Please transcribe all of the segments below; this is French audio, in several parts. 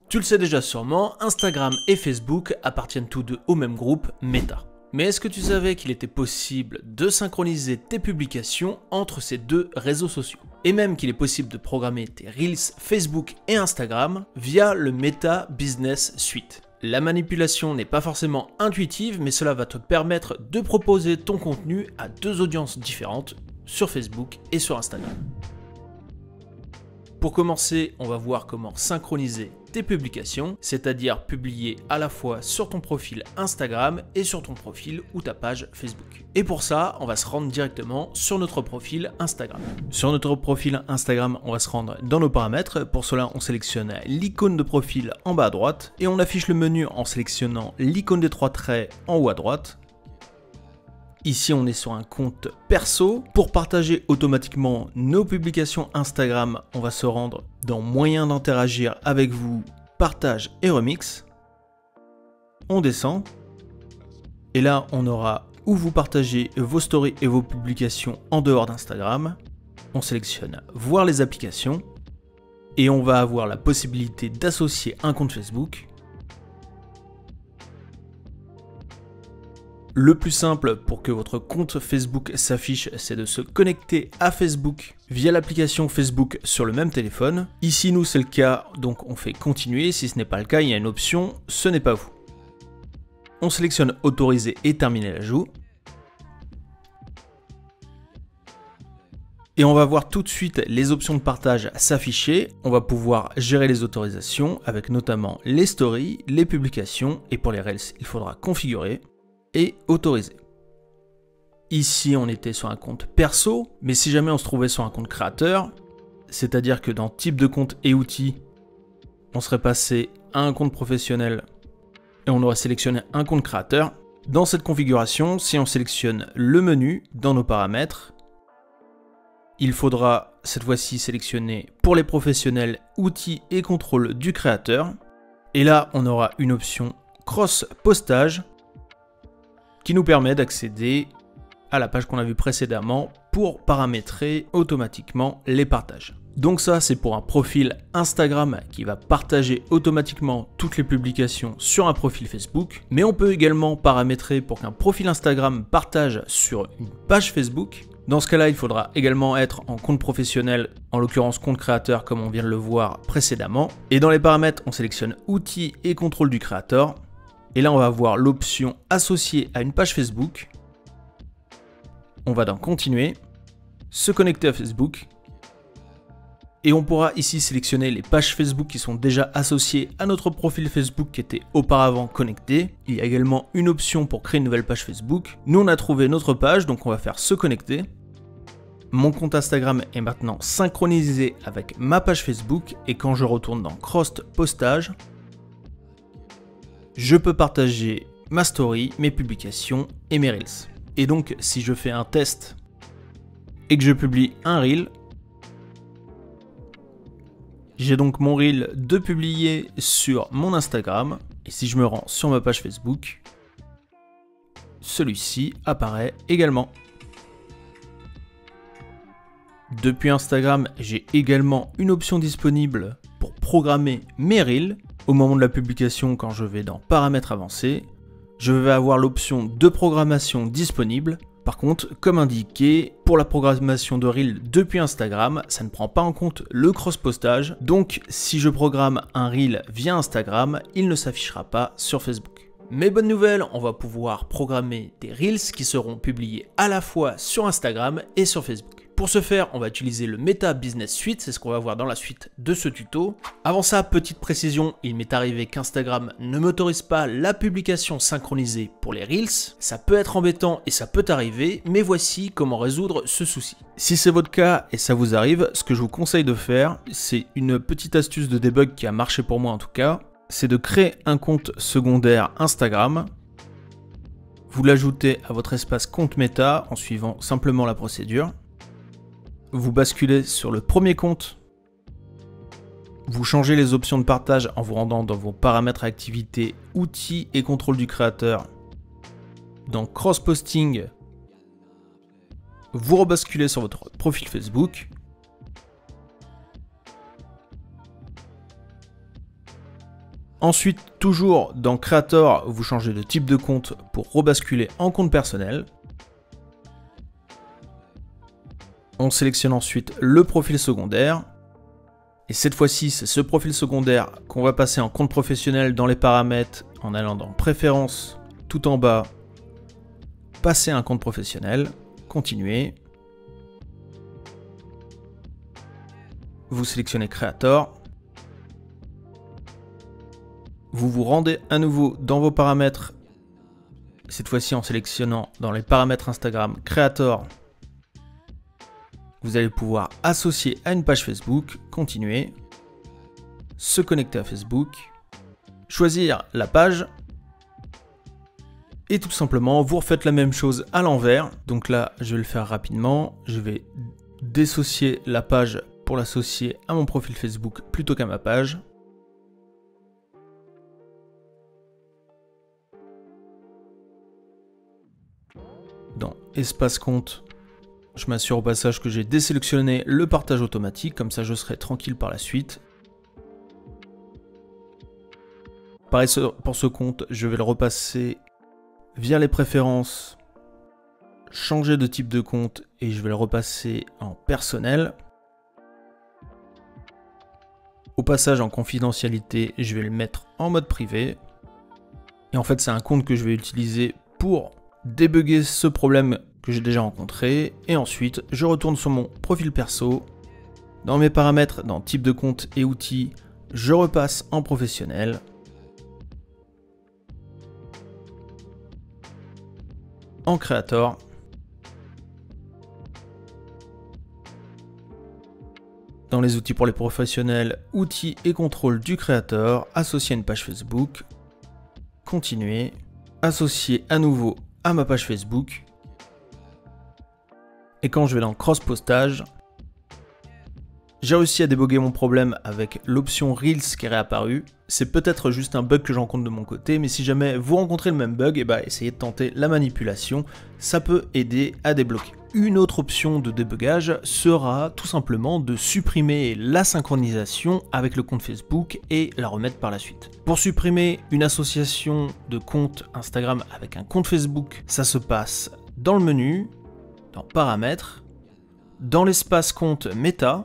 Tu le sais déjà sûrement, Instagram et Facebook appartiennent tous deux au même groupe, Meta. Mais est-ce que tu savais qu'il était possible de synchroniser tes publications entre ces deux réseaux sociaux? Et même qu'il est possible de programmer tes Reels Facebook et Instagram via le Meta Business Suite. La manipulation n'est pas forcément intuitive, mais cela va te permettre de proposer ton contenu à deux audiences différentes sur Facebook et sur Instagram. Pour commencer, on va voir comment synchroniser tes publications, c'est-à-dire publier à la fois sur ton profil Instagram et sur ton profil ou ta page Facebook. Et pour ça, on va se rendre directement sur notre profil Instagram. Sur notre profil Instagram, on va se rendre dans nos paramètres. Pour cela, on sélectionne l'icône de profil en bas à droite et on affiche le menu en sélectionnant l'icône des trois traits en haut à droite. Ici, on est sur un compte perso. Pour partager automatiquement nos publications Instagram, on va se rendre dans moyens d'interagir avec vous, partage et remix. On descend. Et là, on aura où vous partagez vos stories et vos publications en dehors d'Instagram. On sélectionne voir les applications. Et on va avoir la possibilité d'associer un compte Facebook. Le plus simple pour que votre compte Facebook s'affiche, c'est de se connecter à Facebook via l'application Facebook sur le même téléphone. Ici, nous, c'est le cas, donc on fait continuer. Si ce n'est pas le cas, il y a une option, ce n'est pas vous. On sélectionne autoriser et terminer l'ajout. Et on va voir tout de suite les options de partage s'afficher. On va pouvoir gérer les autorisations avec notamment les stories, les publications et pour les Reels, il faudra configurer et autoriser. Ici, on était sur un compte perso, mais si jamais on se trouvait sur un compte créateur, c'est-à-dire que dans type de compte et outils, on serait passé à un compte professionnel et on aurait sélectionné un compte créateur. Dans cette configuration, si on sélectionne le menu dans nos paramètres, il faudra cette fois-ci sélectionner pour les professionnels outils et contrôle du créateur. Et là, on aura une option cross-postage qui nous permet d'accéder à la page qu'on a vue précédemment pour paramétrer automatiquement les partages. Donc ça, c'est pour un profil Instagram qui va partager automatiquement toutes les publications sur un profil Facebook, mais on peut également paramétrer pour qu'un profil Instagram partage sur une page Facebook. Dans ce cas-là, il faudra également être en compte professionnel, en l'occurrence compte créateur comme on vient de le voir précédemment. Et dans les paramètres, on sélectionne outils et contrôle du créateur. Et là, on va avoir l'option associée à une page Facebook. On va dans continuer, se connecter à Facebook. Et on pourra ici sélectionner les pages Facebook qui sont déjà associées à notre profil Facebook qui était auparavant connecté. Il y a également une option pour créer une nouvelle page Facebook. Nous, on a trouvé notre page, donc on va faire se connecter. Mon compte Instagram est maintenant synchronisé avec ma page Facebook. Et quand je retourne dans Crossed Postage, je peux partager ma story, mes publications et mes Reels. Et donc, si je fais un test et que je publie un Reel, j'ai donc mon Reel de publier sur mon Instagram. Et si je me rends sur ma page Facebook, celui-ci apparaît également. Depuis Instagram, j'ai également une option disponible pour programmer mes Reels. Au moment de la publication, quand je vais dans Paramètres avancés, je vais avoir l'option de programmation disponible. Par contre, comme indiqué, pour la programmation de Reel depuis Instagram, ça ne prend pas en compte le cross-postage. Donc, si je programme un Reel via Instagram, il ne s'affichera pas sur Facebook. Mais bonne nouvelle, on va pouvoir programmer des Reels qui seront publiés à la fois sur Instagram et sur Facebook. Pour ce faire, on va utiliser le Meta Business Suite, c'est ce qu'on va voir dans la suite de ce tuto. Avant ça, petite précision, il m'est arrivé qu'Instagram ne m'autorise pas la publication synchronisée pour les Reels. Ça peut être embêtant et ça peut arriver, mais voici comment résoudre ce souci. Si c'est votre cas et ça vous arrive, ce que je vous conseille de faire, c'est une petite astuce de debug qui a marché pour moi en tout cas, c'est de créer un compte secondaire Instagram. Vous l'ajoutez à votre espace compte Meta en suivant simplement la procédure. Vous basculez sur le premier compte, vous changez les options de partage en vous rendant dans vos paramètres activités, outils et contrôle du créateur. Dans Cross Posting, vous rebasculez sur votre profil Facebook. . Ensuite, toujours dans Creator, vous changez de type de compte pour rebasculer en compte personnel. On sélectionne ensuite le profil secondaire. Et cette fois-ci, c'est ce profil secondaire qu'on va passer en compte professionnel dans les paramètres en allant dans Préférences, tout en bas, passer un compte professionnel, continuer. Vous sélectionnez Creator. Vous vous rendez à nouveau dans vos paramètres, cette fois-ci en sélectionnant dans les paramètres Instagram Creator. Vous allez pouvoir associer à une page Facebook, continuer, se connecter à Facebook, choisir la page et tout simplement vous refaites la même chose à l'envers. Donc là, je vais le faire rapidement. Je vais dissocier la page pour l'associer à mon profil Facebook plutôt qu'à ma page. Dans Espace compte, je m'assure au passage que j'ai désélectionné le partage automatique, comme ça je serai tranquille par la suite. Pareil pour ce compte, je vais le repasser via les préférences, changer de type de compte et je vais le repasser en personnel. Au passage en confidentialité, je vais le mettre en mode privé. Et en fait c'est un compte que je vais utiliser pour débugger ce problème que j'ai déjà rencontré. Et ensuite, je retourne sur mon profil perso. Dans mes paramètres, dans type de compte et outils, je repasse en professionnel. En Creator. Dans les outils pour les professionnels, outils et contrôle du Creator, associer à une page Facebook. Continuer. Associer à nouveau à ma page Facebook. Et quand je vais dans cross-postage, j'ai réussi à débugger mon problème avec l'option Reels qui est réapparue. C'est peut-être juste un bug que je rencontre de mon côté, mais si jamais vous rencontrez le même bug, essayez de tenter la manipulation, ça peut aider à débloquer. Une autre option de débugage sera tout simplement de supprimer la synchronisation avec le compte Facebook et la remettre par la suite. Pour supprimer une association de compte Instagram avec un compte Facebook, ça se passe dans le menu, dans Paramètres, dans l'espace compte Meta.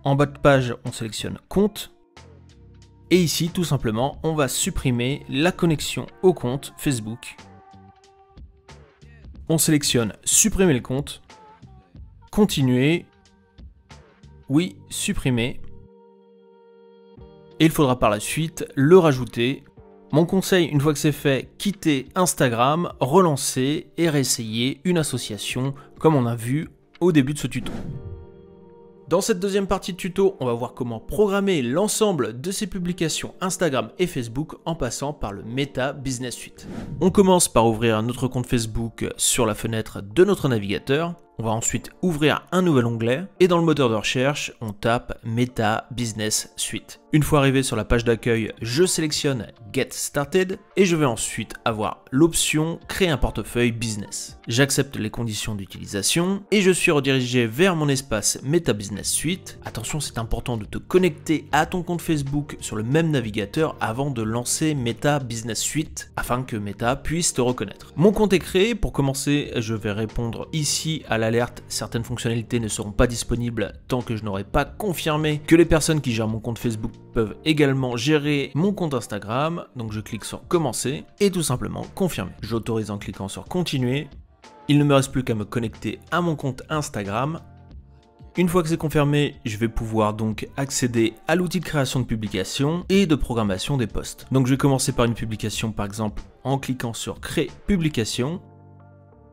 En bas de page, on sélectionne Compte. Et ici, tout simplement, on va supprimer la connexion au compte Facebook. On sélectionne Supprimer le compte. Continuer. Oui, supprimer. Et il faudra par la suite le rajouter. Mon conseil, une fois que c'est fait, quitter Instagram, relancer et réessayer une association comme on a vu au début de ce tuto. Dans cette deuxième partie de tuto, on va voir comment programmer l'ensemble de ces publications Instagram et Facebook en passant par le Meta Business Suite. On commence par ouvrir notre compte Facebook sur la fenêtre de notre navigateur. On va ensuite ouvrir un nouvel onglet et dans le moteur de recherche, on tape Meta Business Suite. Une fois arrivé sur la page d'accueil, je sélectionne Get Started et je vais ensuite avoir l'option Créer un portefeuille business. J'accepte les conditions d'utilisation et je suis redirigé vers mon espace Meta Business Suite. Attention, c'est important de te connecter à ton compte Facebook sur le même navigateur avant de lancer Meta Business Suite afin que Meta puisse te reconnaître. Mon compte est créé. Pour commencer, je vais répondre ici à l'alerte. Certaines fonctionnalités ne seront pas disponibles tant que je n'aurai pas confirmé que les personnes qui gèrent mon compte Facebook peuvent également gérer mon compte Instagram. Donc je clique sur commencer et tout simplement confirmer. J'autorise en cliquant sur continuer. Il ne me reste plus qu'à me connecter à mon compte Instagram. Une fois que c'est confirmé, je vais pouvoir donc accéder à l'outil de création de publication et de programmation des posts. Donc je vais commencer par une publication par exemple en cliquant sur créer publication.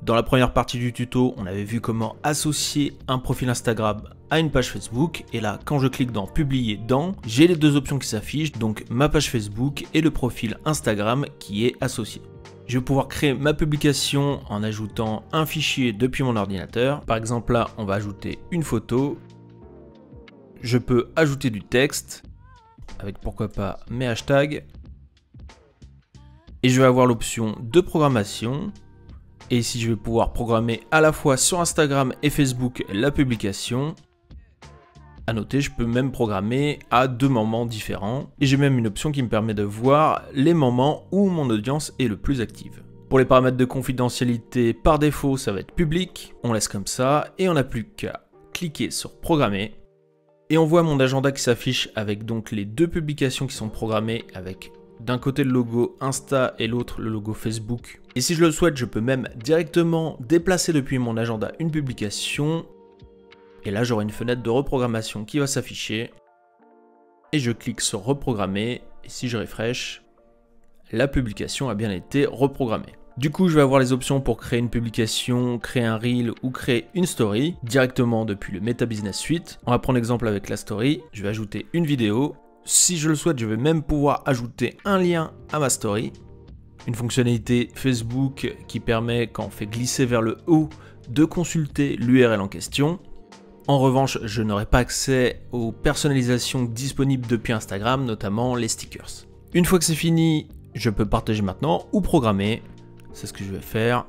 Dans la première partie du tuto, on avait vu comment associer un profil Instagram à une page Facebook. Et là, quand je clique dans publier dans, j'ai les deux options qui s'affichent, donc ma page Facebook et le profil Instagram qui est associé. Je vais pouvoir créer ma publication en ajoutant un fichier depuis mon ordinateur. Par exemple là, on va ajouter une photo. Je peux ajouter du texte, avec pourquoi pas mes hashtags. Et je vais avoir l'option de programmation. Et ici, je vais pouvoir programmer à la fois sur Instagram et Facebook la publication. À noter, je peux même programmer à 2 moments différents et j'ai même une option qui me permet de voir les moments où mon audience est le plus active. Pour les paramètres de confidentialité, par défaut, ça va être public. On laisse comme ça et on n'a plus qu'à cliquer sur programmer. Et on voit mon agenda qui s'affiche avec donc les 2 publications qui sont programmées avec d'un côté le logo Insta et l'autre le logo Facebook. Et si je le souhaite, je peux même directement déplacer depuis mon agenda une publication. Et là, j'aurai une fenêtre de reprogrammation qui va s'afficher. Et je clique sur reprogrammer. Et si je refresh, la publication a bien été reprogrammée. Du coup, je vais avoir les options pour créer une publication, créer un reel ou créer une story directement depuis le Meta Business Suite. On va prendre l'exemple avec la story. Je vais ajouter une vidéo. Si je le souhaite, je vais même pouvoir ajouter un lien à ma story. Une fonctionnalité Facebook qui permet, quand on fait glisser vers le haut, de consulter l'URL en question. En revanche, je n'aurai pas accès aux personnalisations disponibles depuis Instagram, notamment les stickers. Une fois que c'est fini, je peux partager maintenant ou programmer. C'est ce que je vais faire.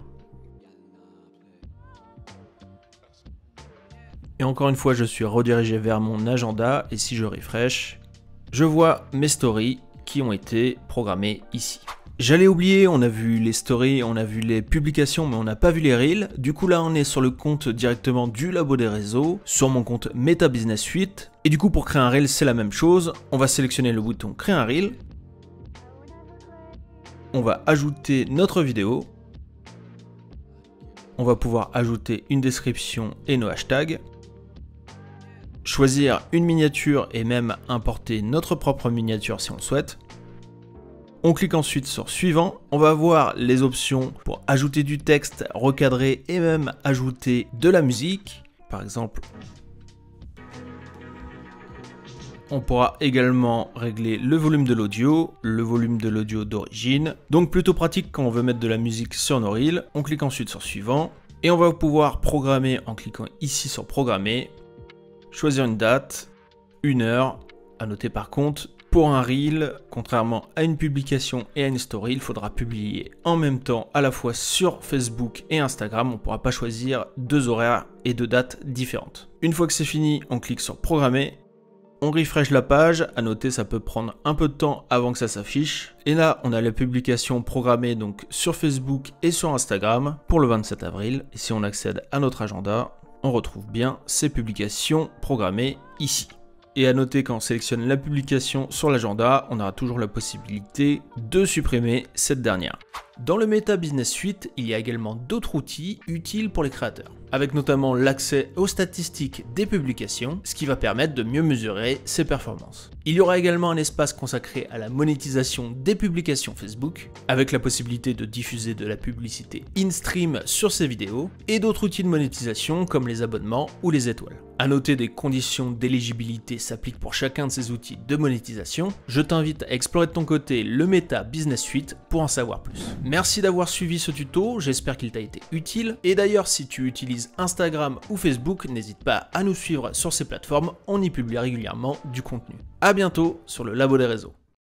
Et encore une fois, je suis redirigé vers mon agenda et si je refresh, je vois mes stories qui ont été programmées ici. J'allais oublier, on a vu les stories, on a vu les publications, mais on n'a pas vu les reels. Du coup là, on est sur le compte directement du Labo des Réseaux, sur mon compte Meta Business Suite. Et du coup, pour créer un reel, c'est la même chose. On va sélectionner le bouton Créer un reel. On va ajouter notre vidéo. On va pouvoir ajouter une description et nos hashtags. Choisir une miniature et même importer notre propre miniature si on le souhaite. On clique ensuite sur suivant. On va voir les options pour ajouter du texte, recadrer et même ajouter de la musique. Par exemple, on pourra également régler le volume de l'audio d'origine. Donc plutôt pratique quand on veut mettre de la musique sur nos reels. On clique ensuite sur suivant. Et on va pouvoir programmer en cliquant ici sur programmer. Choisir une date, une heure. À noter par contre, pour un reel, contrairement à une publication et à une story, il faudra publier en même temps à la fois sur Facebook et Instagram. On ne pourra pas choisir 2 horaires et 2 dates différentes. Une fois que c'est fini, on clique sur programmer. On refresh la page. À noter, ça peut prendre un peu de temps avant que ça s'affiche. Et là, on a la publication programmée donc sur Facebook et sur Instagram pour le 27 avril. Et si on accède à notre agenda, on retrouve bien ces publications programmées ici. Et à noter quand on sélectionne la publication sur l'agenda, on aura toujours la possibilité de supprimer cette dernière. Dans le Meta Business Suite, il y a également d'autres outils utiles pour les créateurs, avec notamment l'accès aux statistiques des publications, ce qui va permettre de mieux mesurer ses performances. Il y aura également un espace consacré à la monétisation des publications Facebook, avec la possibilité de diffuser de la publicité in-stream sur ces vidéos, et d'autres outils de monétisation comme les abonnements ou les étoiles. À noter, des conditions d'éligibilité s'appliquent pour chacun de ces outils de monétisation. Je t'invite à explorer de ton côté le Meta Business Suite pour en savoir plus. Merci d'avoir suivi ce tuto, j'espère qu'il t'a été utile. Et d'ailleurs, si tu utilises Instagram ou Facebook, n'hésite pas à nous suivre sur ces plateformes, on y publie régulièrement du contenu. À bientôt sur le Labo des Réseaux.